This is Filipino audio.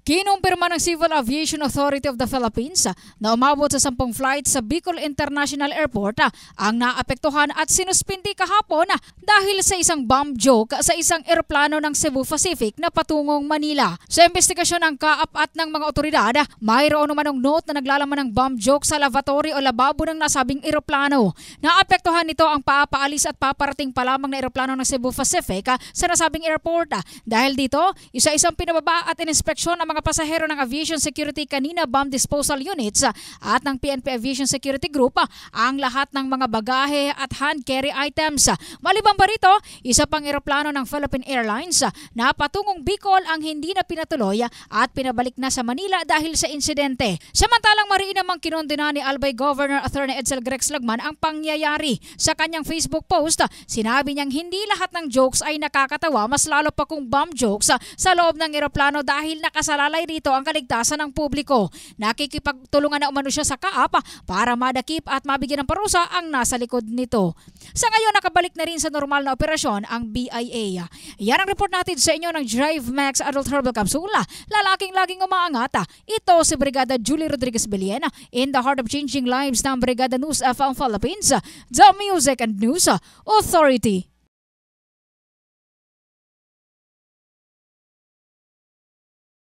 Kinumpirma ng Civil Aviation Authority of the Philippines na umabot sa 10 flights sa Bicol International Airport ang naapektuhan at sinuspindi kahapon dahil sa isang bomb joke sa isang eroplano ng Cebu Pacific na patungong Manila. Sa investigasyon ng kaapat ng mga otoridad, mayroon naman ng note na naglalaman ng bomb joke sa lavatory o lababo ng nasabing eroplano. Naapektuhan nito ang papaalis at paparating pa lamang na eroplano ng Cebu Pacific sa nasabing airport. Dahil dito, isa-isang pinababa at ininspeksyon ang mga pasahero ng Aviation Security Kanina Bomb Disposal Units at ng PNP Aviation Security Group ang lahat ng mga bagahe at hand carry items. Maliban pa rito, isa pang eroplano ng Philippine Airlines na patungong Bicol ang hindi na pinatuloy at pinabalik na sa Manila dahil sa insidente. Samantalang mariin namang kinondena ni Albay Governor Attorney Edsel Grex Lagman ang pangyayari. Sa kanyang Facebook post, sinabi niyang hindi lahat ng jokes ay nakakatawa, mas lalo pa kung bomb jokes sa loob ng eroplano dahil nakasalalay rito ang kaligtasan ng publiko. Nakikipagtulungan na umano siya sa kaap para madakip at mabigyan ng parusa ang nasa likod nito. Sa ngayon, nakabalik na rin sa normal na operasyon ang BIA. Yan ang report natin sa inyo ng Drive Max Adult Herbal Capsule. Lalaking laging umaangat. Ito si Brigada Julie Rodriguez Belen in the heart of changing lives ng Brigada News FM Philippines, the Music and News Authority.